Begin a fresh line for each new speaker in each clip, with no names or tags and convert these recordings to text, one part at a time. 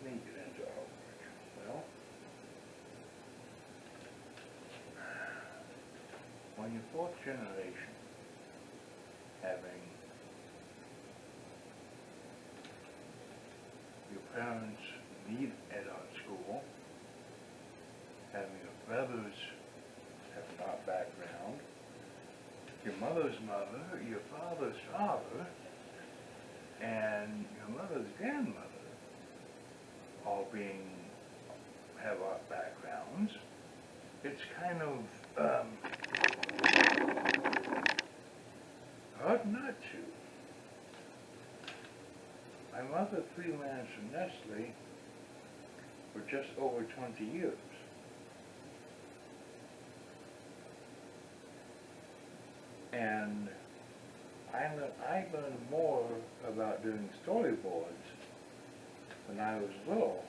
sneaking into homework. Well, when you're fourth generation, having your parents meet at art school, having your brothers have an art background, your mother's mother, your father's father, and your mother's grandmother all have art backgrounds, it's kind of hard not to. My mother freelanced for Nestle for just over 20 years. And I learned more about doing storyboards when I was little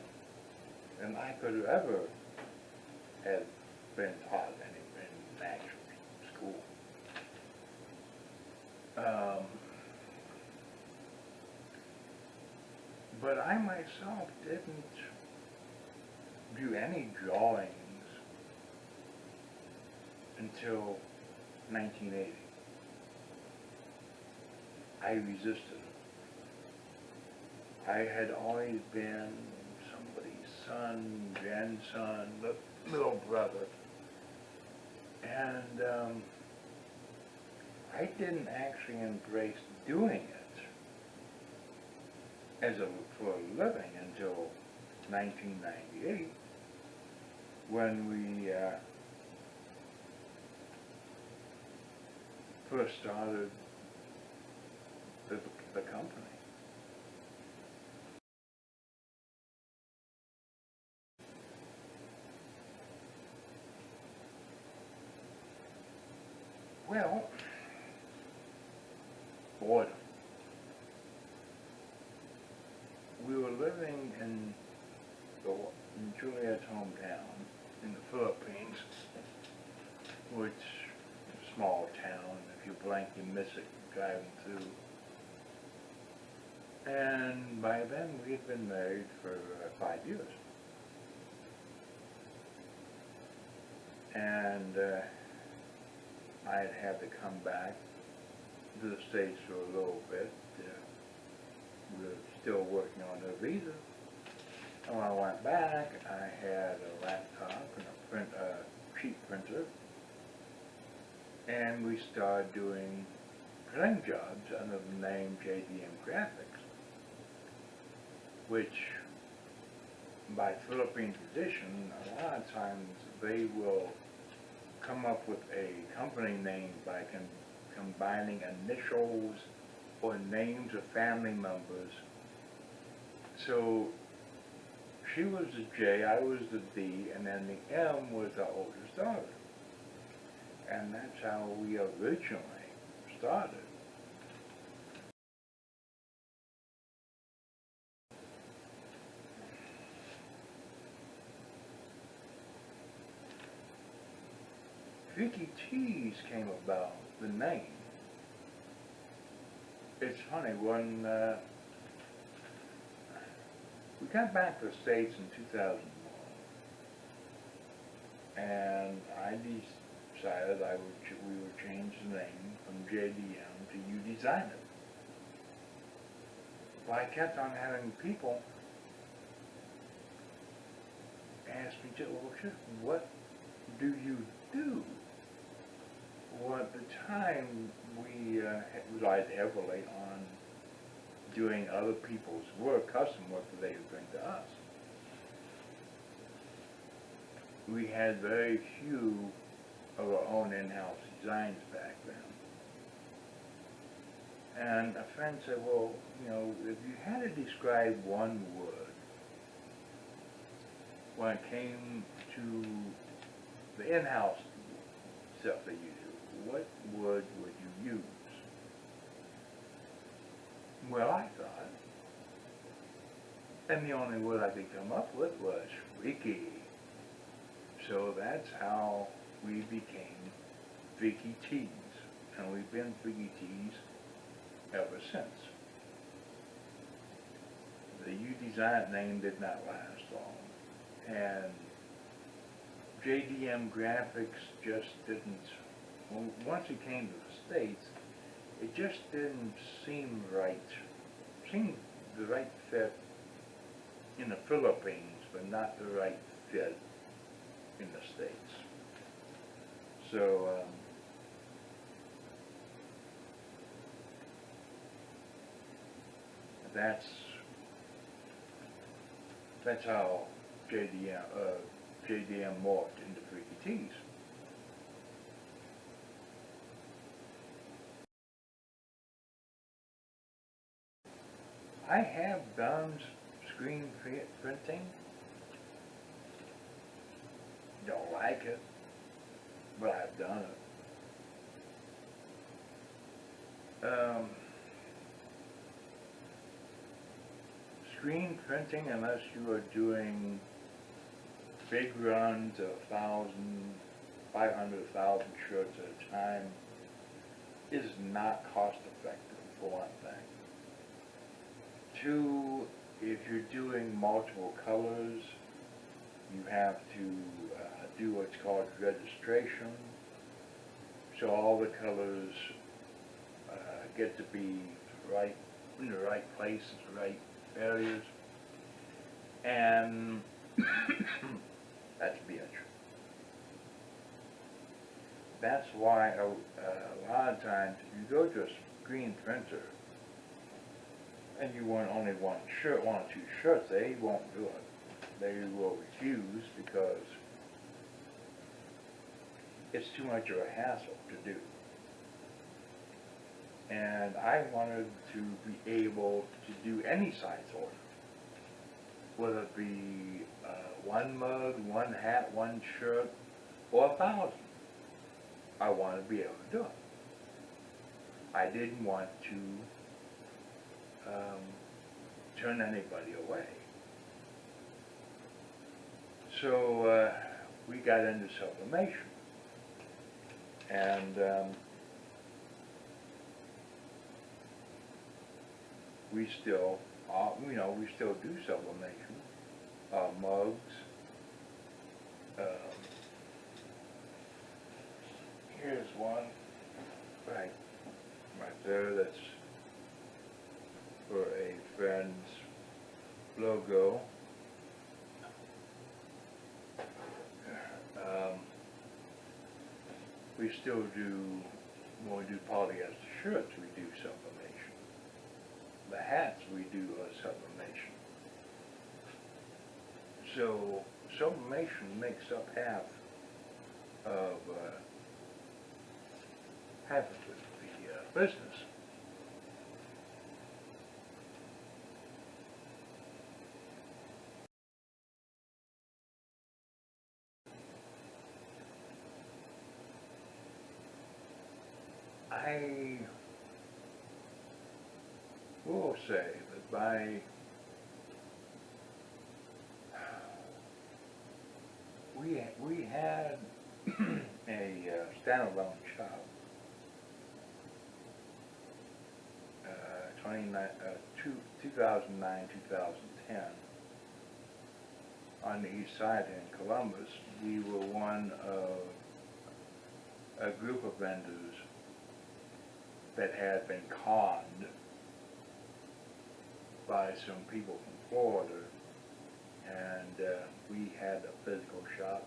than I could have ever have been taught in actual school. But I myself didn't do any drawings until 1980. I resisted it. I had always been somebody's son, grandson, little brother. And I didn't actually embrace doing it for a living until 1998, when we first started the company. Well, boredom. We were living in Juliet's hometown in the Philippines, which is a small town. If you blink, you miss it driving through. And by then, we had been married for 5 years. And I'd had to come back to the States for a little bit. We were still working on her visa. And when I went back, I had a laptop and a sheet printer. And we started doing printing jobs under the name JDM Graphics, which, by Philippine tradition, a lot of times they will come up with a company name by combining initials or names of family members. So she was the J, I was the D, and then the M was the oldest daughter. And that's how we originally started. Vicky Tease came about, the name. It's funny, when we got back to the States in 2001, and I decided we would change the name from JDM to You Design It. But I kept on having people ask me, well, what do you do? Well, at the time, we relied heavily on doing other people's work, custom work that they would bring to us. We had very few of our own in-house designs back then. And a friend said, well, you know, if you had to describe one word when it came to the in-house stuff that you do, what word would you use? Well, I thought, and the only word I could come up with was freaky. So that's how we became Vicky Tease, and we've been Vicky Tease ever since. the U-Design name did not last long. And JDM Graphics just didn't, once it came to the States, it just didn't seem right. Seemed the right fit in the Philippines, but not the right fit in the States. So, that's how JDM morphed into Freaky Tees. I have done screen printing. Don't like it, but I've done it. Screen printing, unless you are doing big runs of 1,000, 500,000 shirts at a time, is not cost effective, for one thing. Two, if you're doing multiple colors, you have to do what's called registration. So all the colors get to be right in the right places, right areas, and that's a bitch. That's why a lot of times if you go to a screen printer and you want only one shirt, one or two shirts, they won't do it. They will refuse because it's too much of a hassle to do. And I wanted to be able to do any size order, whether it be one mug, one hat, one shirt, or 1,000. I wanted to be able to do it. I didn't want to turn anybody away. So we got into sublimation, and we still, we still do sublimation, mugs. Here's one, right there. That's for a friend's logo. We still do, when we do polyester shirts, we do sublimation. The hats we do sublimation. So sublimation makes up half of the business. I will say that we had a standalone shop 2009, 2010 on the east side in Columbus. We were one of a group of vendors that had been conned by some people from Florida, and we had a physical shop.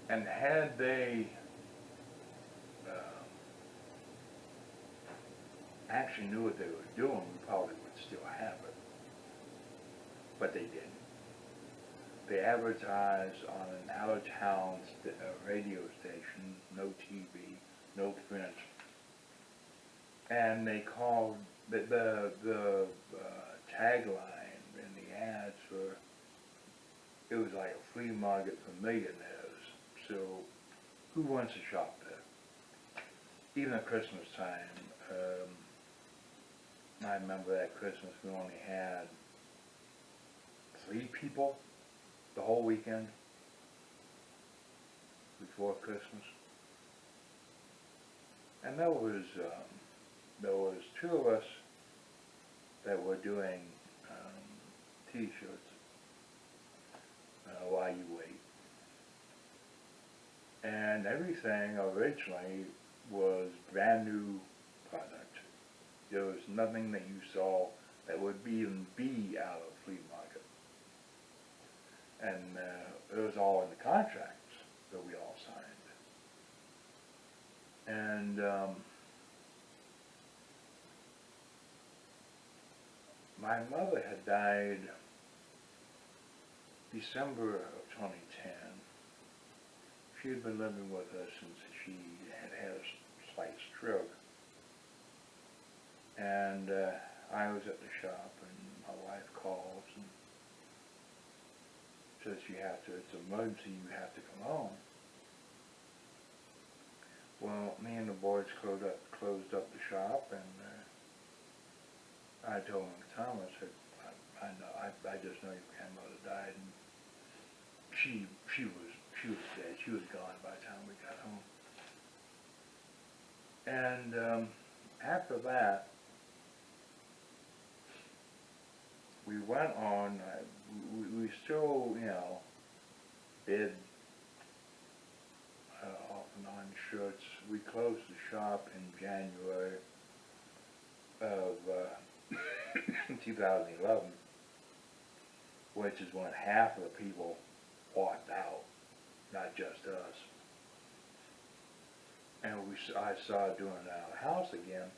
And had they actually knew what they were doing, we probably would still have it. But they didn't. They advertised on an out-of-town radio station, no TV, no print. And they called the tagline in the ads for, it was like a flea market for millionaires. So who wants to shop there? Even at Christmas time, I remember that Christmas we only had 3 people the whole weekend before Christmas. And there was 2 of us that were doing t-shirts while you wait. And everything originally was brand new product. There was nothing that you saw that would even be out of flea market. And it was all in the contracts that we all signed. And my mother had died December of 2010. She had been living with us since she had had a slight stroke. And I was at the shop, and my wife calls and says, it's an emergency, you have to come home. Well, me and the boys closed up the shop, and I told Tom, I said, I just know your grandmother died, and she was dead. She was gone by the time we got home. And after that, we went on. We still, bid off and on shirts. We closed the shop in January of 2011, which is when half of the people walked out, not just us. And I started doing it out of the house again.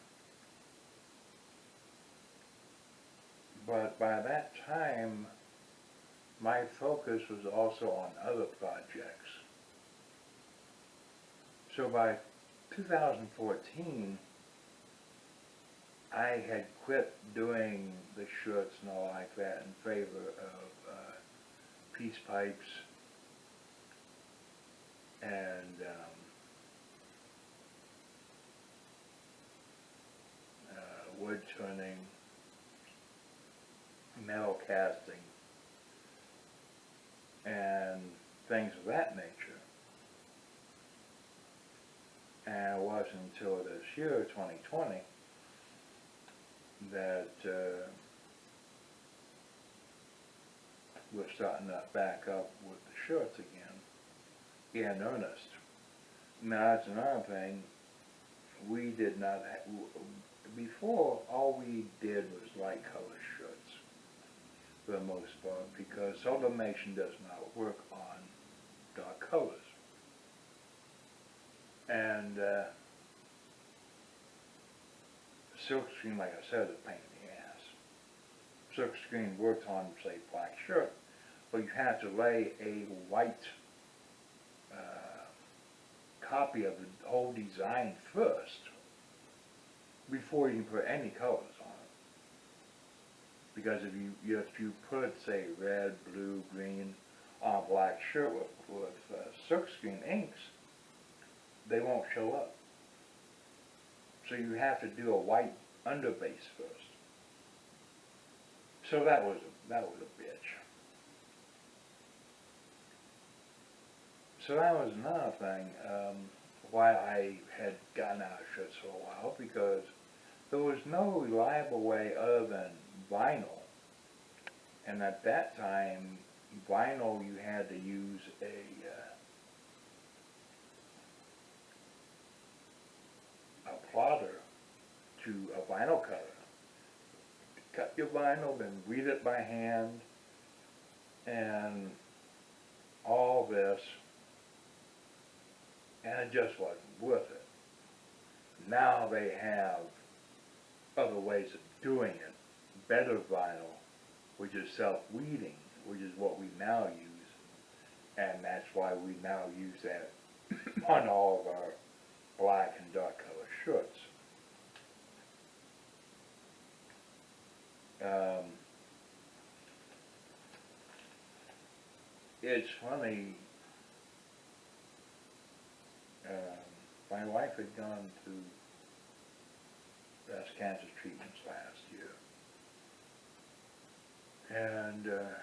But by that time, my focus was also on other projects. So by 2014, I had quit doing the shirts and all like that in favor of peace pipes and wood turning, metal casting, and things of that nature. And it wasn't until this year, 2020, that we're starting to back up with the shirts again, in earnest. Now, that's another thing. We did not, before, all we did was light color shirts, for the most part, because sublimation does not work on dark colors. And silkscreen, like I said, is a pain in the ass. Silkscreen worked on, say, black shirt, but you had to lay a white copy of the whole design first before you can put any colors on it. Because if you put, say, red, blue, green on a black shirt with silkscreen inks, they won't show up. So you have to do a white underbase first. So that was a bitch. So that was another thing why I had gotten out of shirts for a while, because there was no reliable way other than vinyl. And at that time, vinyl, you had to use a plotter to a vinyl cutter. Cut your vinyl, then read it by hand, and all this, and it just wasn't worth it. Now they have other ways of doing it, better vinyl, which is self-weeding, which is what we now use, and that's why we now use that on all of our black and dark color shirts. It's funny, my wife had gone to breast cancer treatments last year, and a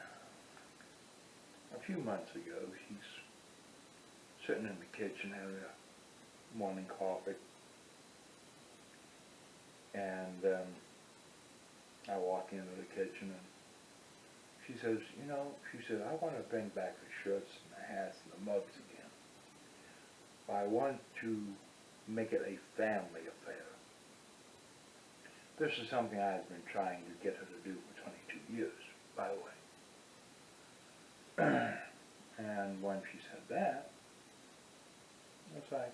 few months ago she's sitting in the kitchen having a morning coffee, and I walk into the kitchen and she says, you know, she said, I want to bring back the shirts and the hats and the mugs again. But I want to make it a family affair. This is something I've been trying to get her to do for 22 years, by the way. And when she said that, it's like,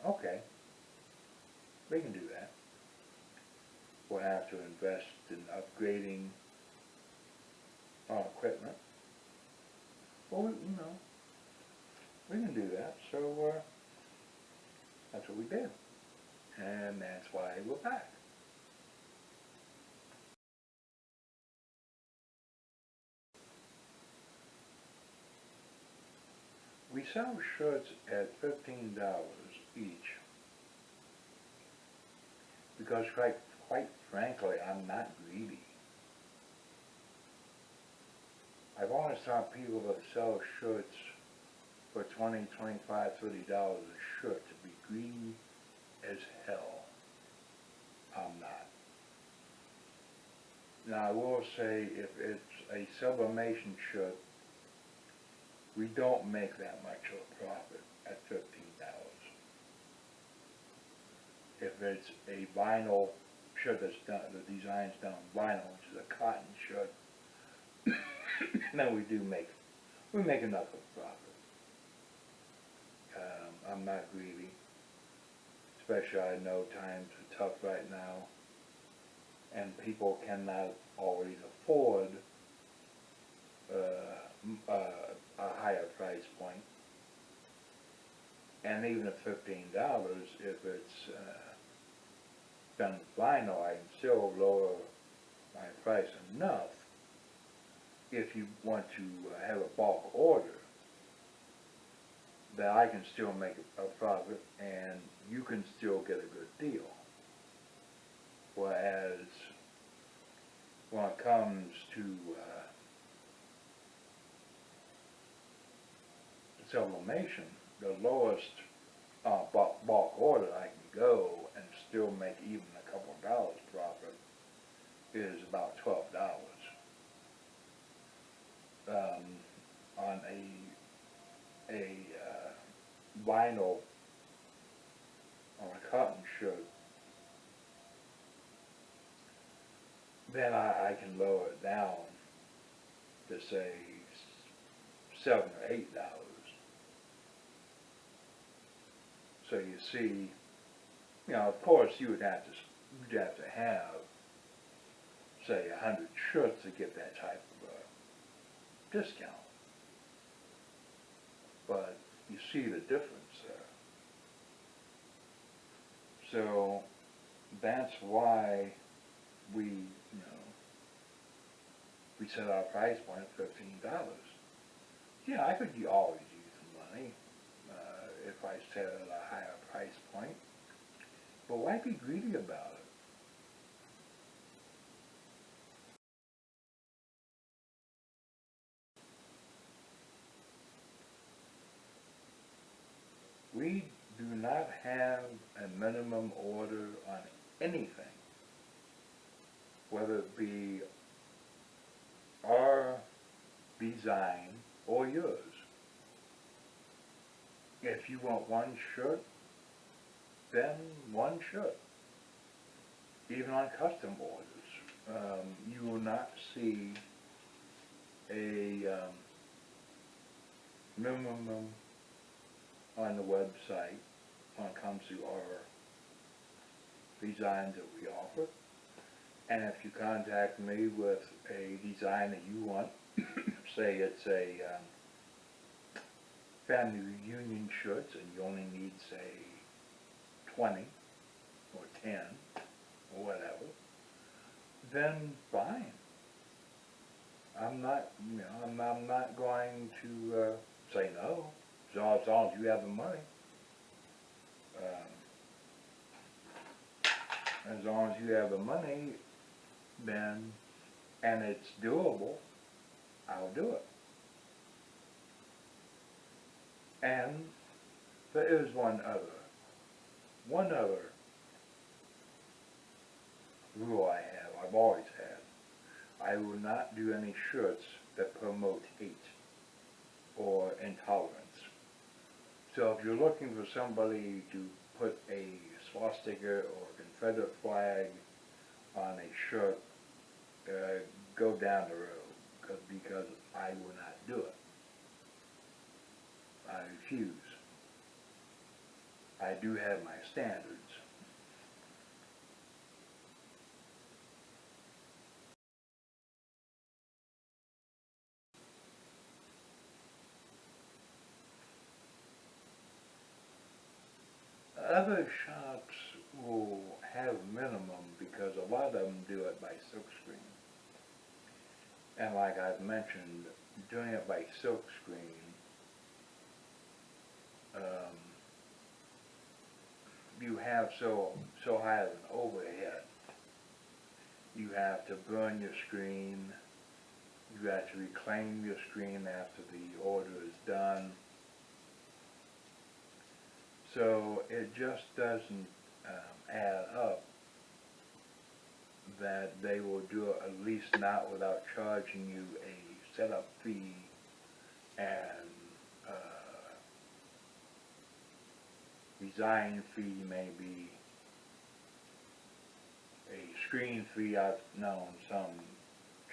okay, we can do that. We'll have to invest in upgrading our equipment. Well, you know, we can do that. So that's what we did. And that's why we're back. We sell shirts at $15 each because quite frankly, I'm not greedy. I've always thought people that sell shirts for $20, $25, $30 a shirt to be greedy as hell. I'm not. Now I will say if it's a sublimation shirt, we don't make that much of a profit at $15. If it's a vinyl shirt that's done, the design's done on vinyl, which is a cotton shirt, then we make enough of a profit. I'm not greedy, especially I know times are tough right now, and people cannot always afford a higher price point. And even at $15, if it's done with vinyl, I can still lower my price enough if you want to have a bulk order that I can still make a profit and you can still get a good deal. Whereas when it comes to sublimation, the lowest bulk order I can go and still make even a couple of dollars profit is about $12. On a vinyl, on a cotton shirt, then I can lower it down to say $7 or $8. So you see, you know, of course you'd have to have, say, 100 shirts to get that type of discount. But you see the difference there. So that's why we set our price point at $15. Yeah, I could always use some money if I set it at a higher price point. But why be greedy about it? We do not have a minimum order on anything, whether it be our design or yours. If you want one shirt, then one shirt. Even on custom orders, you will not see a minimum on the website when it comes to our designs that we offer. And if you contact me with a design that you want, say it's a family reunion shirts and you only need, say, 20 or 10 or whatever, then fine. I'm not, I'm not going to say no, as long as you have the money. As long as you have the money, then, and it's doable, I'll do it. And there is one other rule I have, I've always had. I will not do any shirts that promote hate or intolerance. So if you're looking for somebody to put a swastika or Confederate flag on a shirt, go down the road, because I will not do it. I refuse. I do have my standards. Other shops will have minimum because a lot of them do it by silkscreen. And like I've mentioned, doing it by silkscreen, you have so high of an overhead. You have to burn your screen. You have to reclaim your screen after the order is done. So it just doesn't add up that they will do it, at least not without charging you a setup fee and design fee, maybe a screen fee. I've known some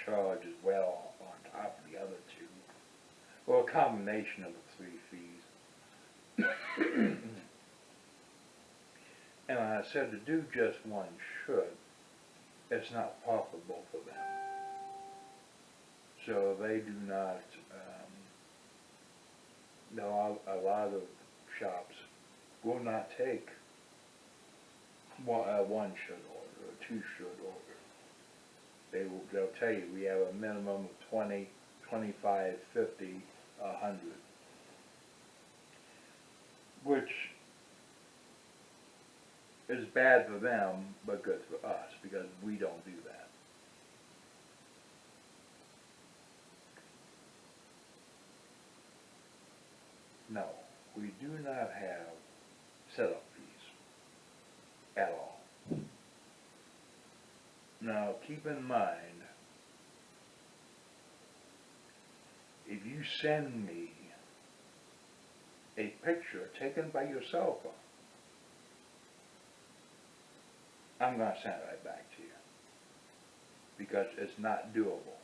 charge as well on top of the other two, or a combination of the 3 fees. And I said to do just one shirt, it's not profitable for them. So they do not, a lot of shops will not take one shirt order or 2 shirt order. They'll tell you we have a minimum of 20, 25, 50, 100, which is bad for them, but good for us, because we don't do that. No, we do not have setup fees at all. Now, keep in mind, if you send me a picture taken by your cell phone, I'm going to send it right back to you, because it's not doable.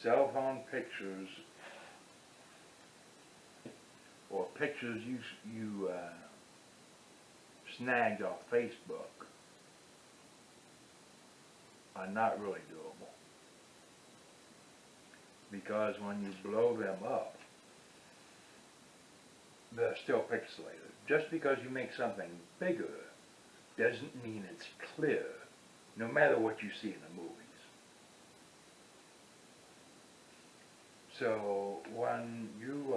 Cell phone pictures, or pictures you snagged off Facebook, are not really doable, because when you blow them up, they're still pixelated. Just because you make something bigger doesn't mean it's clear, no matter what you see in the movies. So when you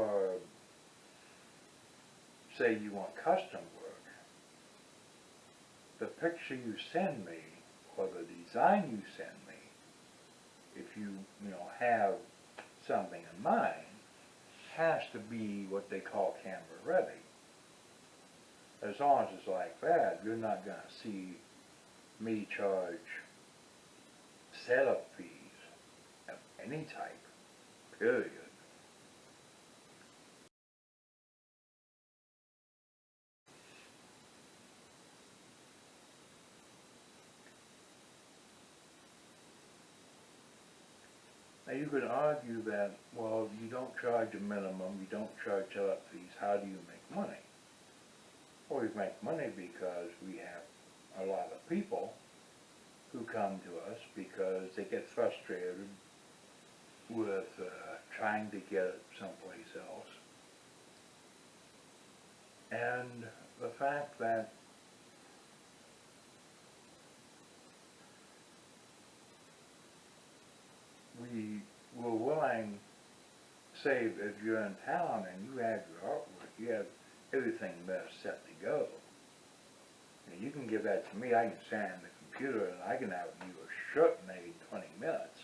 say you want custom work, the picture you send me, or the design you send me, if you have something in mind, has to be what they call camera ready. As long as it's like that, you're not going to see me charge setup fees of any type, period. Now you could argue that, well, you don't charge a minimum, you don't charge setup fees, how do you make money? Well, we make money because we have a lot of people who come to us because they get frustrated with trying to get it someplace else. And the fact that we were willing, say if you're in town and you have your artwork, you have everything there set to go. And you can give that to me, I can stand at the computer and I can have you a shirt made in 20 minutes.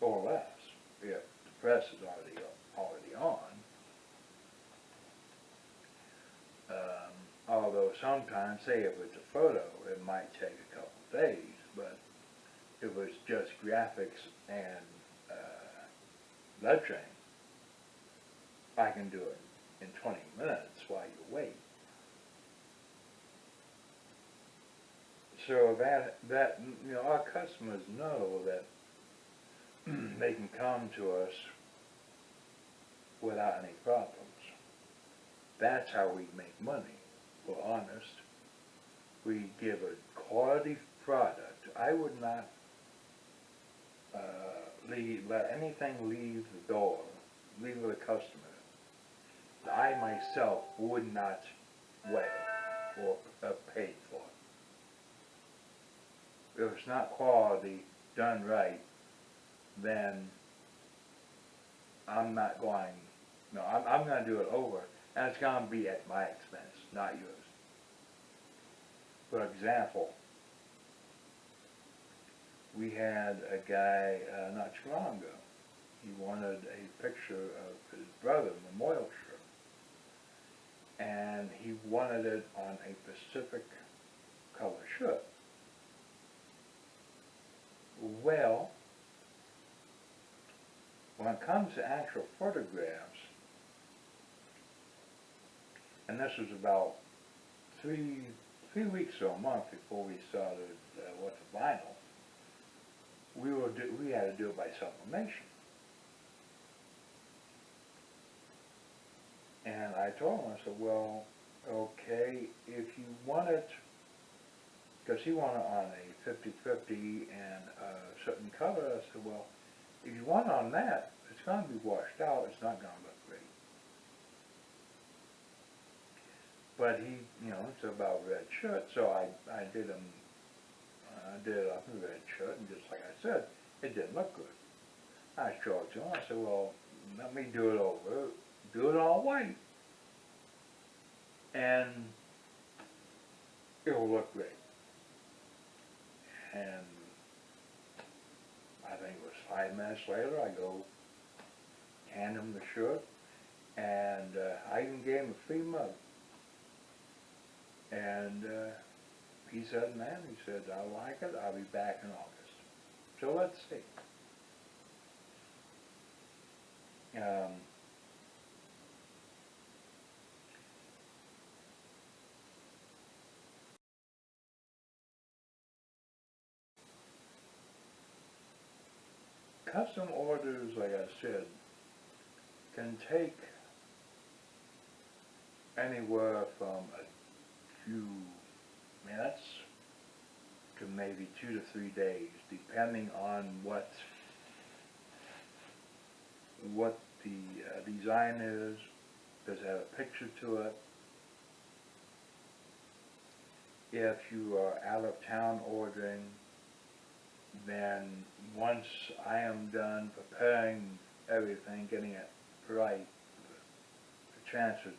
Or less, if the press is already on. Although sometimes, say if it's a photo, it might take a couple of days, but it was just graphics and lettering, I can do it in 20 minutes while you wait. So that you know, our customers know that they can come to us without any problems. That's how we make money. We're honest. We give a quality product. I would not let anything leave the door, leave the customer. I myself would not wear or pay for it. If it's not quality, done right, then I'm not going, no, I'm going to do it over, and it's going to be at my expense, not yours. For example, we had a guy not too long ago. He wanted a picture of his brother, memorial shirt, and he wanted it on a Pacific color shirt. Well, when it comes to actual photographs, and this was about three weeks or a month before we started with the vinyl, we had to do it by sublimation. And I told him, I said, well, okay, if you want it, because he wanted on a 50-50 and a certain color, I said, well, if you want it on that, it's going to be washed out, it's not going to look great. But he, you know, it's about red shirt, so I did him, did it up in red shirt, and just like I said, it didn't look good. I showed it to him, I said, well, let me do it over, do it all white, and it'll look great. And I think it was 5 minutes later, I go hand him the shirt, and I even gave him a free mug. And he said, man, he said, I like it, I'll be back in August. So let's see. Custom orders, like I said, can take anywhere from a few minutes to maybe 2 to 3 days, depending on what the design is. Does it have a picture to it? If you are out of town ordering, then once I am done preparing everything, getting it right, to transfer to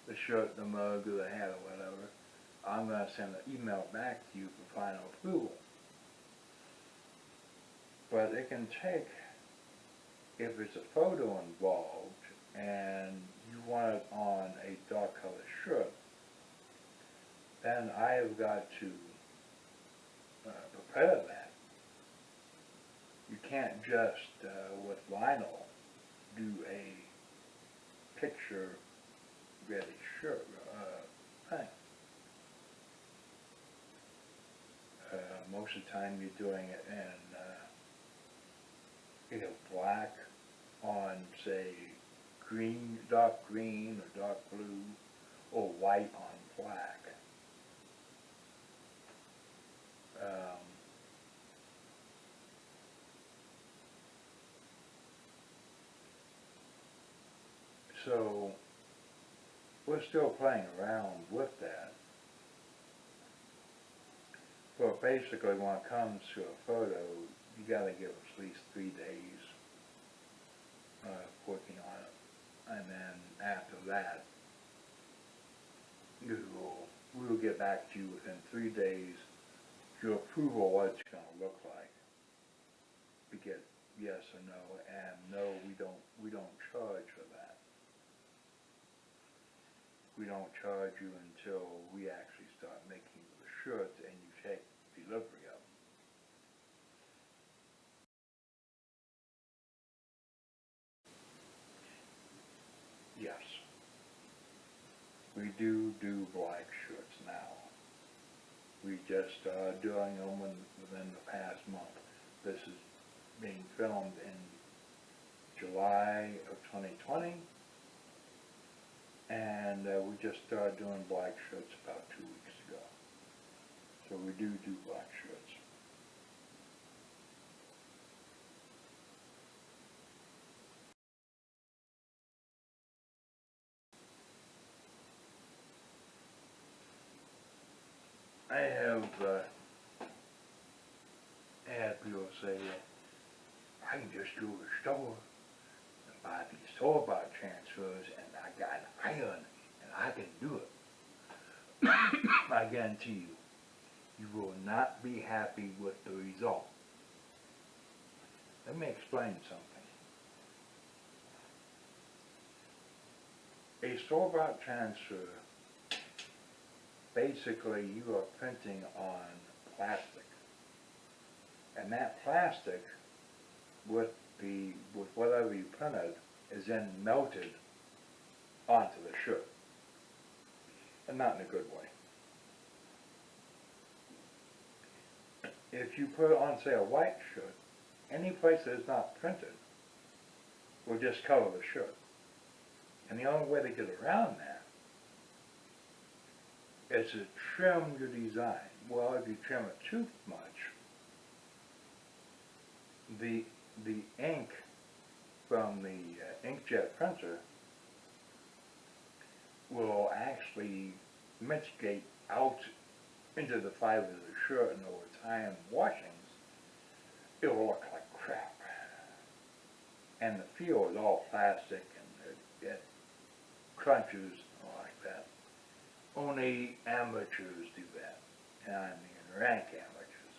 the shirt, the mug, or the hat, or whatever, I'm going to send an email back to you for final approval. But it can take, if it's a photo involved and you want it on a dark color shirt, then I have got to prepare that. You can't just, with vinyl, do a picture ready shirt thing. Most of the time you're doing it in either black on, say, green, dark green or dark blue, or white on black. So we're still playing around with that. But basically when it comes to a photo, you gotta give us at least 3 days working on it. And then after that, we will get back to you within 3 days to approval what it's gonna look like. We get yes or no, and no, we don't charge for that. We don't charge you until we actually start making the shirts and you take delivery of them. we do black shirts now. We just started doing them within the past month. This is being filmed in July of 2020, and we just started doing black shirts about 2 weeks ago. So we do black shirts. I have had people say, I can just go to the store and buy these store-bought transfers and I got an iron and I can do it. I guarantee you, you will not be happy with the result. Let me explain something. A store-bought transfer, basically you are printing on plastic. And that plastic with whatever you printed is then melted onto the shirt. And not in a good way. If you put on, say, a white shirt, any place that is not printed will just color the shirt. And the only way to get around that is to trim your design. Well, if you trim it too much, the ink from the inkjet printer will actually mitigate out into the fiber of the shirt, and over time washings, it will look like crap. And the feel is all plastic and it crunches like that. Only amateurs do that, and I mean rank amateurs.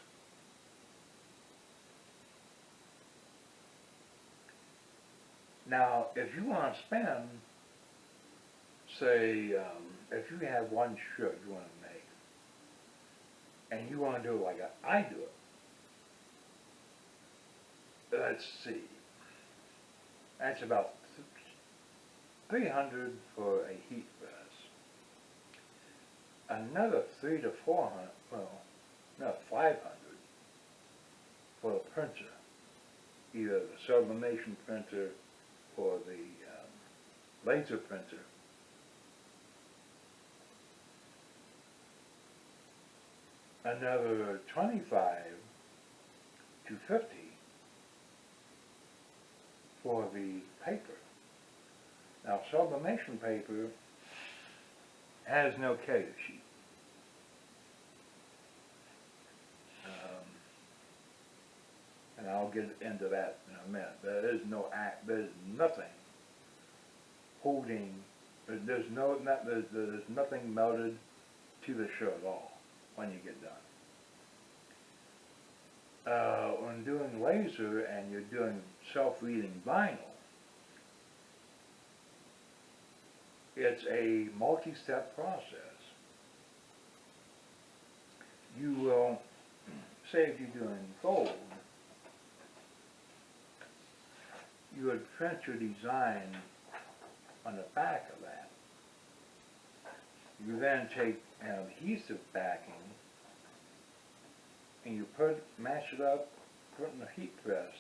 Now, if you want to spend, say, if you have one shirt you want to make, and you want to do it like I do it, let's see, that's about $300 for a heat press. Another $300 to $400, well, no, $500 for the printer, either the sublimation printer or the laser printer. Another $25 to $50 for the paper. Now, sublimation paper has no carrier sheet. And I'll get into that in a minute. There's nothing holding. There's nothing melted to the shirt at all when you get done. When doing laser and you're doing self-reading vinyl, it's a multi-step process. You will, say if you're doing gold, you would print your design on the back of that. You then take an adhesive backing and you match it up, put it in the heat press,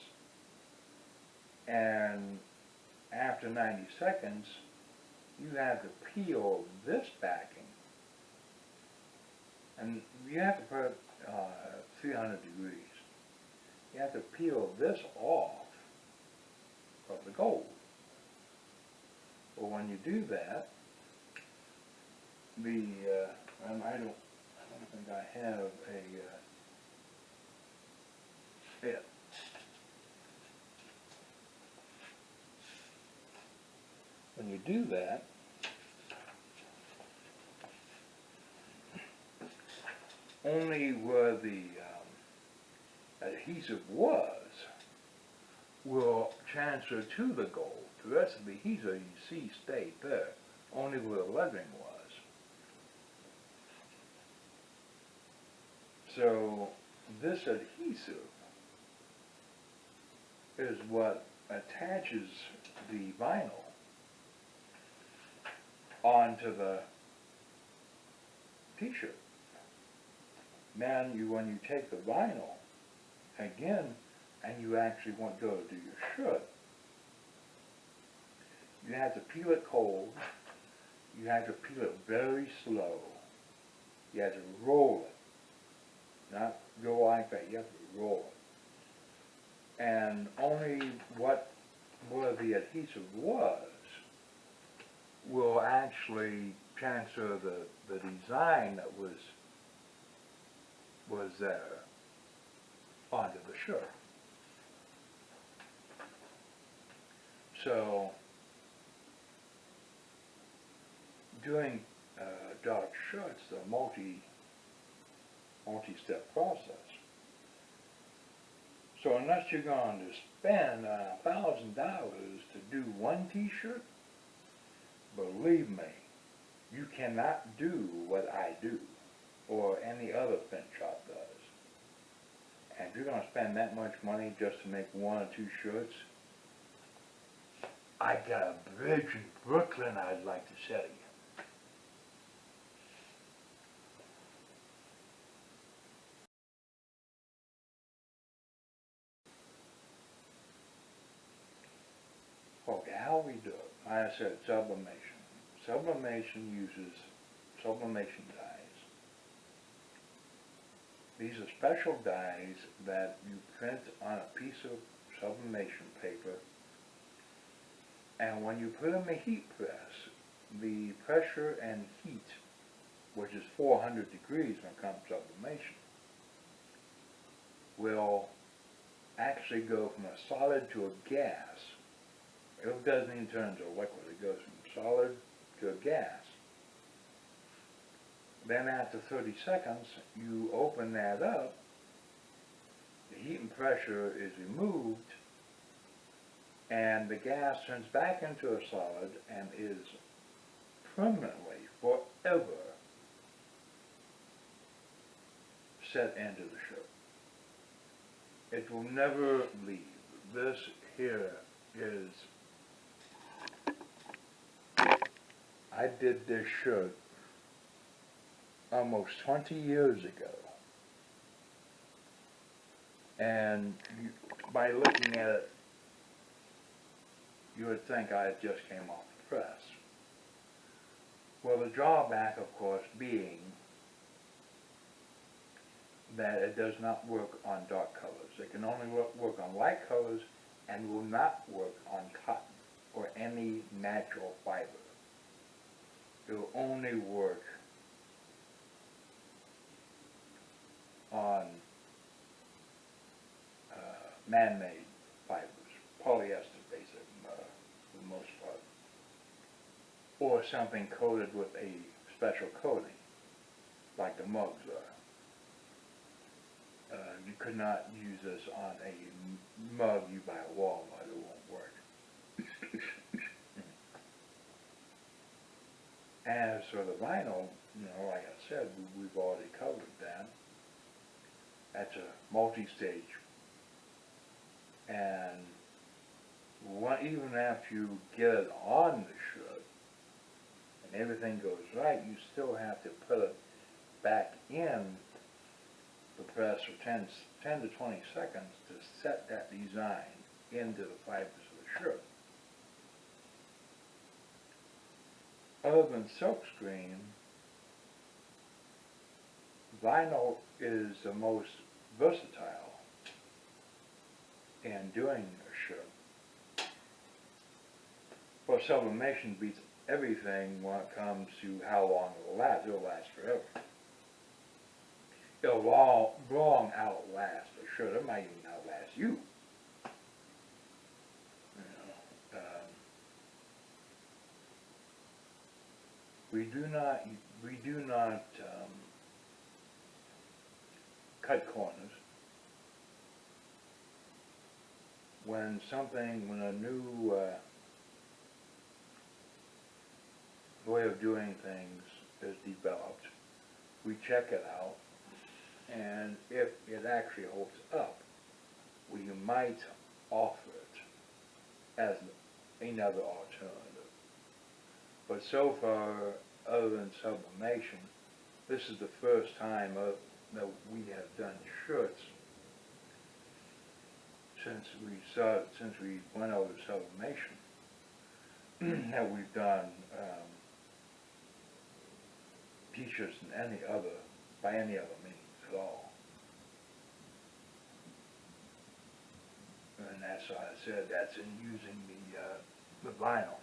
and after 90 seconds, you have to peel this backing, and you have to put it 300 degrees. You have to peel this off of the gold. Well, when you do that, and I don't think I have yeah. When you do that, only where the adhesive will transfer to the gold. The rest of the adhesive you see stayed there, only where the lettering was. So this adhesive is what attaches the vinyl onto the t-shirt. Then when you take the vinyl, again, and you actually want to go to do your shirt, you have to peel it cold, you have to peel it very slow, you have to roll it, not go like that, you have to roll it. And only where the adhesive will actually transfer the design that was there onto the shirt. So doing dark shirts, the multi-step process. So unless you're going to spend $1,000 to do one t-shirt, believe me, you cannot do what I do or any other print shop does. And if you're going to spend that much money just to make one or two shirts, I got a bridge in Brooklyn I'd like to sell you. Okay, how we do it? Like I said, sublimation. Sublimation uses sublimation dyes. These are special dyes that you print on a piece of sublimation paper, and when you put them in a heat press, the pressure and heat, which is 400 degrees when it comes to sublimation, will actually go from a solid to a gas. It doesn't even turn into a liquid, it goes from solid to a gas. Then after 30 seconds, you open that up, the heat and pressure is removed, and the gas turns back into a solid and is permanently, forever, set into the shirt. It will never leave. This here is, I did this shirt almost 20 years ago. And by looking at it, you would think I just came off the press. Well, the drawback, of course, being that it does not work on dark colors. It can only work on light colors and will not work on cotton or any natural fiber. It will only work on man-made fibers, polyester basic for the most part, or something coated with a special coating, like the mugs are. You could not use this on a mug you buy at Walmart, it won't work. As for the vinyl, like I said, we've already covered that. That's a multi-stage. And even after you get it on the shirt and everything goes right, you still have to put it back in the press for 10 to 20 seconds to set that design into the fibers of the shirt. Other than silkscreen, vinyl is the most versatile in doing a shirt. Well, sublimation beats everything when it comes to how long it will last. It will last forever. It'll long outlast a shirt. It might even outlast you. We do not cut corners. When a new way of doing things is developed, we check it out, and if it actually holds up, we might offer it as another alternative. But so far, other than sublimation, this is the first time that we have done shirts since we went over to Sublimation. That we've done t-shirts by any other means at all. And that's why I said that's in using the vinyl.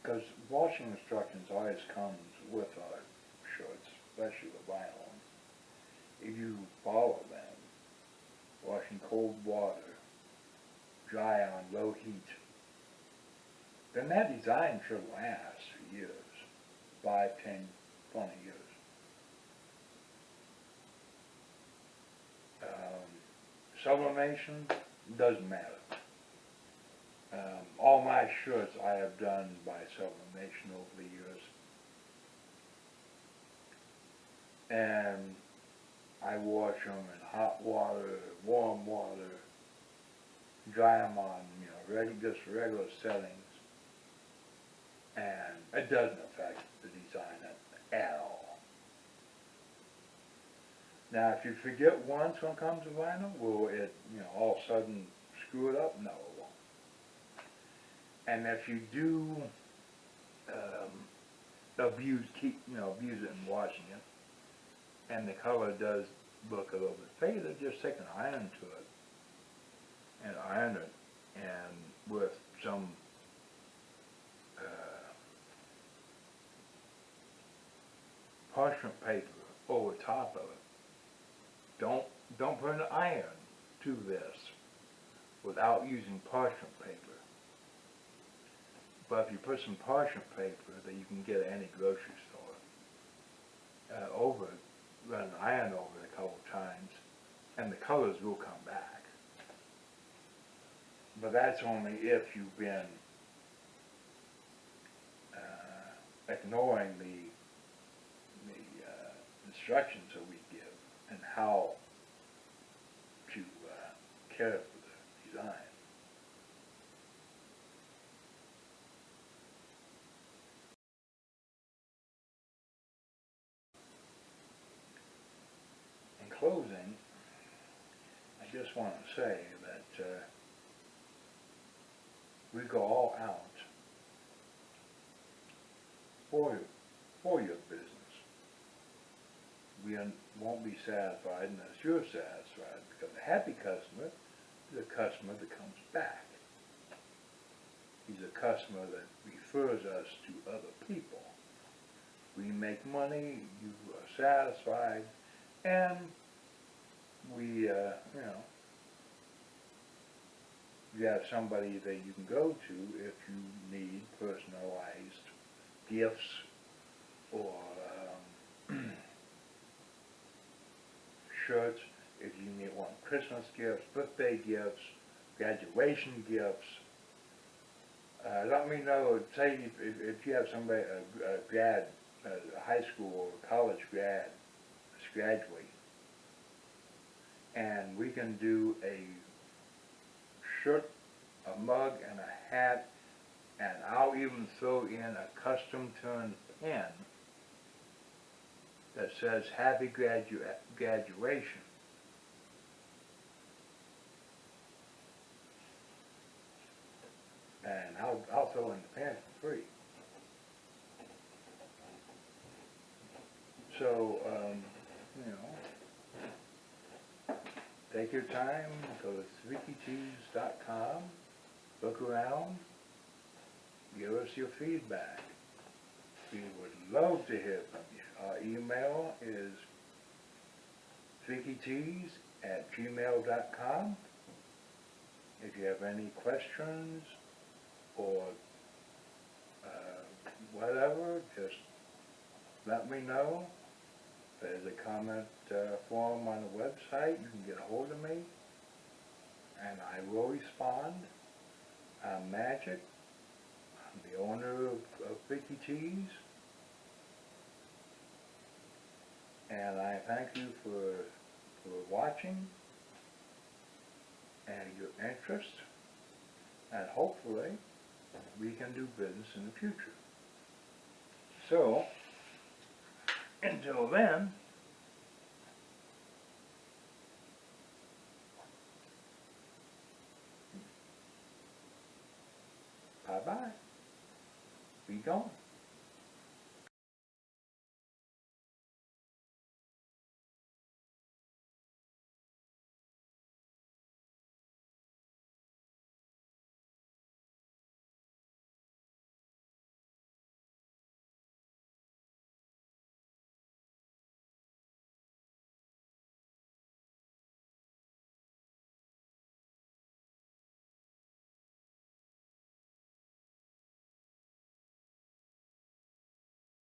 Because washing instructions always comes with our shirts, especially the vinyl ones. If you follow them, wash in cold water, dry on low heat, then that design should last for years, 5, 10, 20 years. Sublimation doesn't matter. All my shirts I have done by sublimation over the years. And I wash them in hot water, warm water, dry them on, just regular settings. And it doesn't affect the design at all. Now, if you forget once when it comes to vinyl, will it, all of a sudden screw it up? No, it won't. And if you do abuse it in washing it, and the color does look a little bit faded, just take an iron to it and iron it, and with some parchment paper over top of it. Don't put an iron to this without using parchment paper. But if you put some parchment paper that you can get at any grocery store over it, run an iron over it a couple of times, and the colors will come back. But that's only if you've been ignoring the instructions that we give and how to care for the design. In closing, I just want to say that we go all out for your business. We won't be satisfied unless you're satisfied, because a happy customer is a customer that comes back. He's a customer that refers us to other people. We make money, you are satisfied, and we, you have somebody that you can go to if you need personalized gifts or shirts, if you want Christmas gifts, birthday gifts, graduation gifts. Let me know, say if you have somebody, a high school or college grad that's graduating, and we can do a shirt, a mug, and a hat, and I'll even throw in a custom turned pen that says Happy Graduation. And I'll throw in the pen for free. So, take your time, go to SveekyTees.com, look around, give us your feedback. We would love to hear from you. Our email is SveekyTees@gmail.com. If you have any questions or whatever, just let me know. There's a comment form on the website. You can get a hold of me, and I will respond. I'm Magic. I'm the owner of Vicky Tees, and I thank you for for watching and your interest, and hopefully we can do business in the future. So, until then, bye-bye. Be gone.